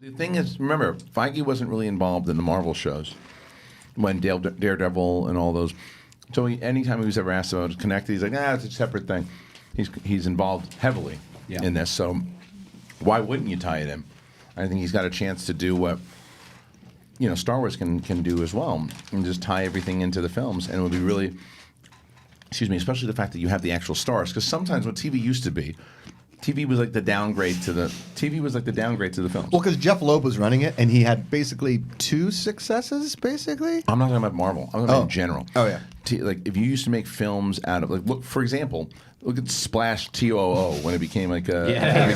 The thing is, remember, Feige wasn't really involved in the Marvel shows when Daredevil and all those. So anytime he was ever asked about it connected, he's like, it's a separate thing. He's involved heavily in this, so why wouldn't you tie it in? I think he's got a chance to do what Star Wars can do as well, and just tie everything into the films, and it would be really, especially the fact that you have the actual stars, because sometimes what TV used to be, TV was like the downgrade to the films. Well, because Jeff Loeb was running it, and he had basically 2 successes, basically. I'm not talking about Marvel. I'm talking about in general. Oh, yeah. Like, if you used to make films out of, like, look, for example, look at Splash TOO when it became like a,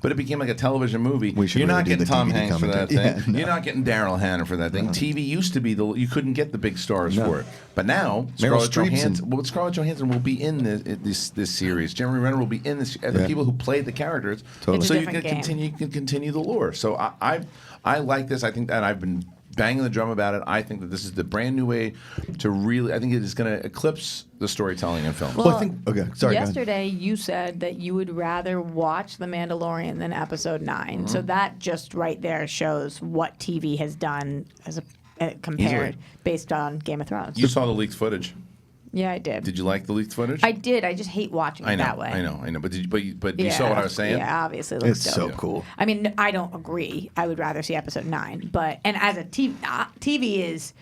but it became like a television movie. You're not getting Tom Hanks for that thing. Yeah, no. You're not getting Daryl Hannah for that thing. TV used to be you couldn't get the big stars for it, but now Scarlett Johansson will be in this series. Jeremy Renner will be in this. The people who played the characters, so you can continue the lore. So I like this. I think that I've been banging the drum about it. I think that this is the brand new way to really. I think it is going to eclipse the storytelling in film. Well, yesterday you said that you would rather watch The Mandalorian than Episode 9. Mm-hmm. So that just right there shows what TV has done as compared based on Game of Thrones. You saw the leaked footage. Yeah, I did. Did you like the leaked footage? I did. I just hate watching it that way. I know. But you saw what I was saying? Yeah, obviously. It looks it's so cool. I mean, I don't agree. I would rather see Episode 9. And as a TV is...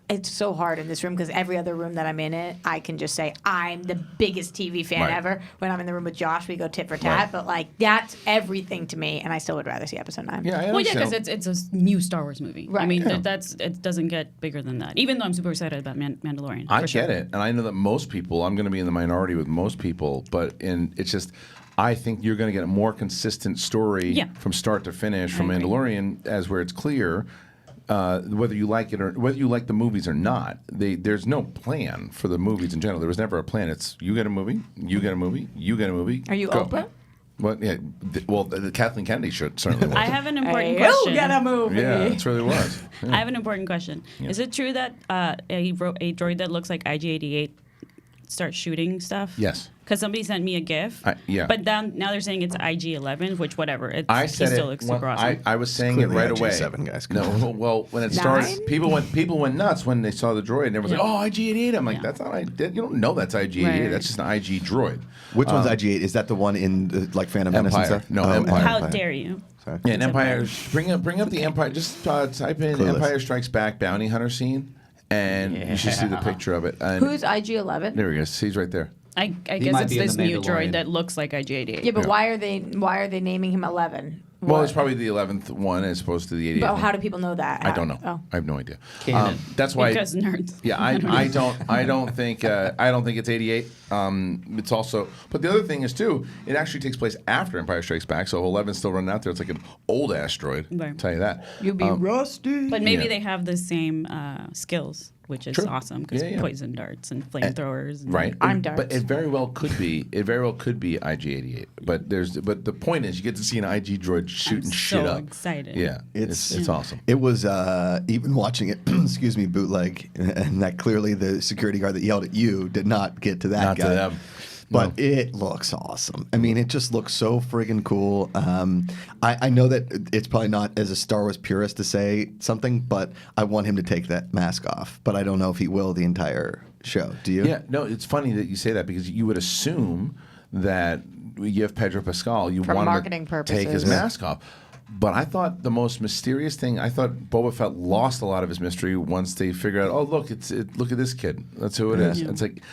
it's so hard in this room because every other room that I'm in it, I can just say I'm the biggest TV fan ever. When I'm in the room with Josh, we go tit for tat. But like that's everything to me, and I still would rather see Episode 9. Yeah, because it's a new Star Wars movie. Right. I mean, it doesn't get bigger than that. Even though I'm super excited about Mandalorian. I get it, and I know that most people. I'm going to be in the minority with most people, but it's just. I think you're going to get a more consistent story from start to finish from Mandalorian, as where it's clear. Whether you like it or whether you like the movies or not, there's no plan for the movies in general. There was never a plan. It's you get a movie, you get a movie, you get a movie. Are you Oprah? Well, yeah. The Kathleen Kennedy certainly was. I have an important question. You get a movie. Yeah, it really was. Yeah. I have an important question. Yeah. Is it true that a droid that looks like IG-88 starts shooting stuff? Yes. Because somebody sent me a GIF. But now they're saying it's IG-11, which whatever. He still looks super awesome. I was saying it right away. IG-7 guys. No, well, when it started, people went nuts when they saw the droid, and everyone's like, "Oh, IG-88." I'm like, "That's not IG. You don't know that's IG-88. Right. That's just an IG droid." Which one's IG-8? Is that the one in like Phantom Menace and stuff? No, Empire. How dare you? Sorry. Yeah, Empire. Bring up the Empire. Just type in Clueless. Empire Strikes Back bounty hunter scene, and you should see the picture of it. And Who's IG-11? there he goes. He's right there. I guess it's this new droid that looks like IG-88. Yeah, but why are they naming him 11? Well, it's probably the 11th one as opposed to the 88th. But how do people know that? I don't know. Oh. I have no idea. That's why because nerds. Yeah, I don't think it's 88. It's also, but the other thing is too, it actually takes place after Empire Strikes Back, so 11's still running out there. It's like an old asteroid. Right. I'll tell you that. You'll be rusty. But maybe they have the same skills. Which is awesome because poison darts and flamethrowers. Right, I'm darts. But it very well could be. It very well could be IG-88. But the point is, you get to see an IG droid shooting shit up. I'm so excited. Yeah, it's awesome. It was even watching it. Excuse me, bootleg, and that clearly the security guard that yelled at you did not get to that guy. Not to them. But it looks awesome. I mean, it just looks so friggin' cool. I know that it's probably not as a Star Wars purist to say something, but I want him to take that mask off. But I don't know if he will the entire show. Do you? Yeah, no, it's funny that you say that because you would assume that you have Pedro Pascal, you want to take his mask off. But I thought the most mysterious thing, I thought Boba Fett lost a lot of his mystery once they figured out, oh, look at this kid. That's who it is. It's like...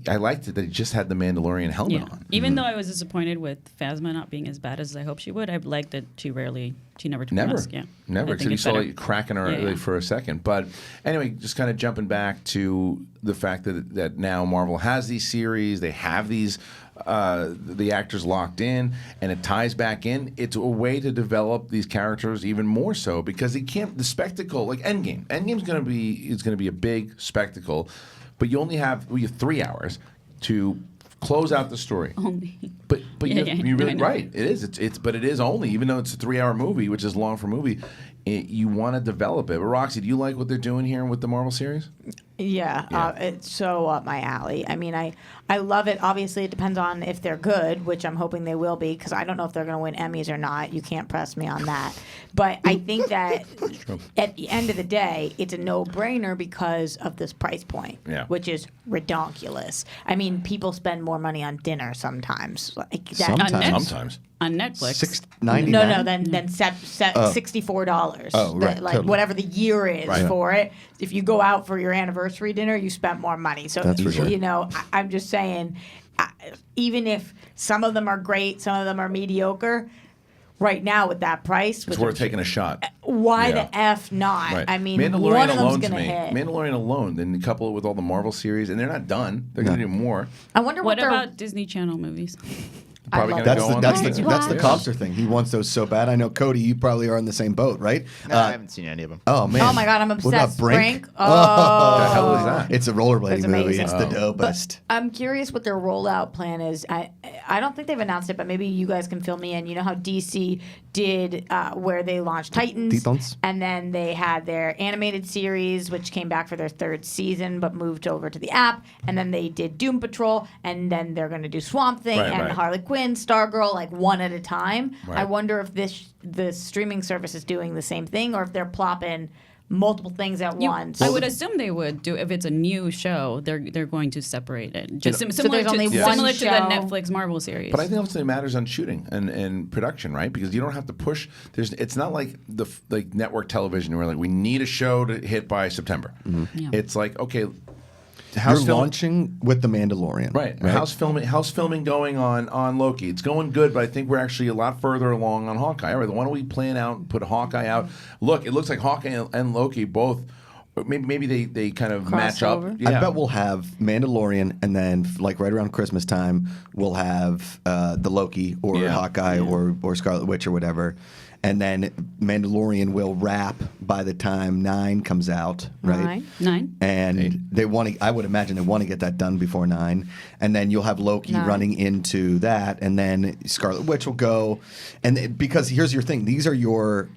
I liked it that he just had the Mandalorian helmet on. Even though I was disappointed with Phasma not being as bad as I hoped she would, I liked that she never took the mask. Yeah. Never. Except you saw like cracking her for a second. But anyway, just kind of jumping back to the fact that now Marvel has these series, they have these the actors locked in, and it ties back in. It's a way to develop these characters even more so because the spectacle like Endgame. Endgame's going to be a big spectacle. But you have 3 hours to close out the story. Only. But you're really right. It is. But it is only, even though it's a 3 hour movie, which is long for a movie. you want to develop it. But Roxy, do you like what they're doing here with the Marvel series? Yeah. It's so up my alley. I mean, I love it. Obviously, it depends on if they're good, which I'm hoping they will be, because I don't know if they're going to win Emmys or not. You can't press me on that. But I think that at the end of the day, it's a no-brainer because of this price point, which is redonkulous. I mean, people spend more money on dinner sometimes. Sometimes. On Netflix. $6.99? No, then $64. Oh, right. Like totally. whatever the year is for it. If you go out for your anniversary dinner, you spent more money. So, That's for sure. you know, I'm just saying, even if some of them are great, some of them are mediocre, right now with that price, it's worth taking a shot. Why the F not? Right. I mean, Mandalorian one of them's alone going to to me. hit. Mandalorian alone, then you couple it with all the Marvel series, and they're not done. They're going to do more. I wonder what about Disney Channel movies? Probably going to That's go the on. that's the Copster thing. He wants those so bad. I know, Cody, you probably are in the same boat, right? No, I haven't seen any of them. Oh man! Oh my God, I'm What about obsessed. Brink? Oh, What the hell is that? It's a rollerblading It's movie. amazing. It's the dopest. I'm curious what their rollout plan is. I don't think they've announced it, but maybe you guys can fill me in. You know how DC did where they launched Titans, and then they had their animated series, which came back for their 3rd season, but moved over to the app, and then they did Doom Patrol, and then they're going to do Swamp Thing and Harley Quinn, Stargirl, like one at a time. Right. I wonder if the streaming service is doing the same thing, or if they're plopping multiple things at once. I would assume they would do if it's a new show. They're going to separate it, just So similar there's only to one similar to the show. Netflix Marvel series. But I think also it matters on shooting and production, right? Because you don't have to push. It's not like like network television where like we need a show to hit by September. Yeah. It's like, okay, You're launching with The Mandalorian. Right. How's filming going on Loki? It's going good, but I think we're actually a lot further along on Hawkeye. All right, why don't we plan out and put Hawkeye out? Look, it looks like Hawkeye and Loki both. Maybe they kind of match up. Crossover. Yeah. I bet we'll have Mandalorian, and then like right around Christmas time, we'll have the Loki or Hawkeye or Scarlet Witch or whatever. And then Mandalorian will wrap by the time 9 comes out, right? 9. And they want to. I would imagine they want to get that done before 9. And then you'll have Loki running into that, and then Scarlet Witch will go. And because here's your thing: these are your,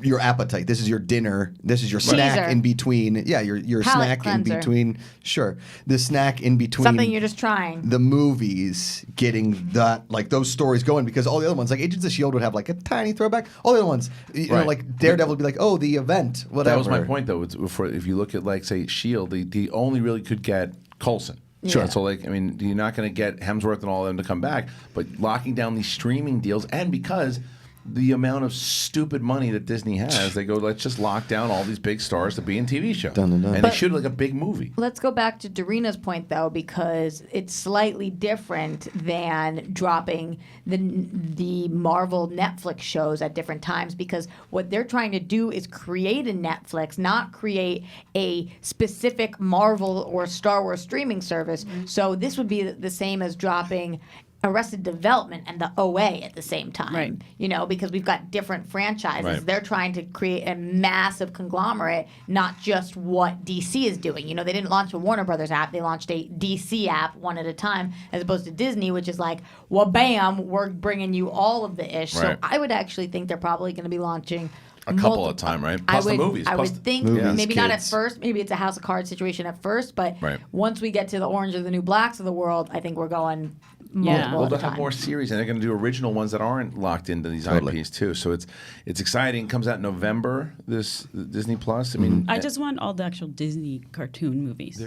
your appetite. This is your dinner. This is your snack in between. Yeah, your Palate snack cleanser. in between. Sure, the snack in between. Something you're just trying. The movies getting that, like those stories going, because all the other ones, like Agents of S.H.I.E.L.D. would have like a tiny throwback. All the other ones, you know, like Daredevil would be like, oh, the event, whatever. That was my point, though. If you look at, like, say, S.H.I.E.L.D., they only really could get Coulson. Sure. So, like, I mean, you're not going to get Hemsworth and all of them to come back, but locking down these streaming deals, and because the amount of stupid money that Disney has, they go, let's just lock down all these big stars to be in TV shows. And they shoot like a big movie. Let's go back to Darina's point, though, because it's slightly different than dropping the Marvel Netflix shows at different times, because what they're trying to do is create a Netflix, not create a specific Marvel or Star Wars streaming service. So this would be the same as dropping Arrested Development and the OA at the same time, right? You know, because we've got different franchises. Right. They're trying to create a massive conglomerate, not just what DC is doing. You know, they didn't launch a Warner Brothers app; they launched a DC app one at a time, as opposed to Disney, which is like, well, bam, we're bringing you all of the ish. Right. So I would actually think they're probably going to be launching a couple at a time, right? I Plus the movies. I Plus would think movies, maybe not at kids. first. Maybe it's a House of Cards situation at first, but Right. once we get to the Orange or the New Blacks of the world, I think we're going multiple Well, at a they'll time. have more series, and they're going to do original ones that aren't locked into these IPs too. So it's exciting. It comes out in November. This Disney Plus. I mean, I just want all the actual Disney cartoon movies.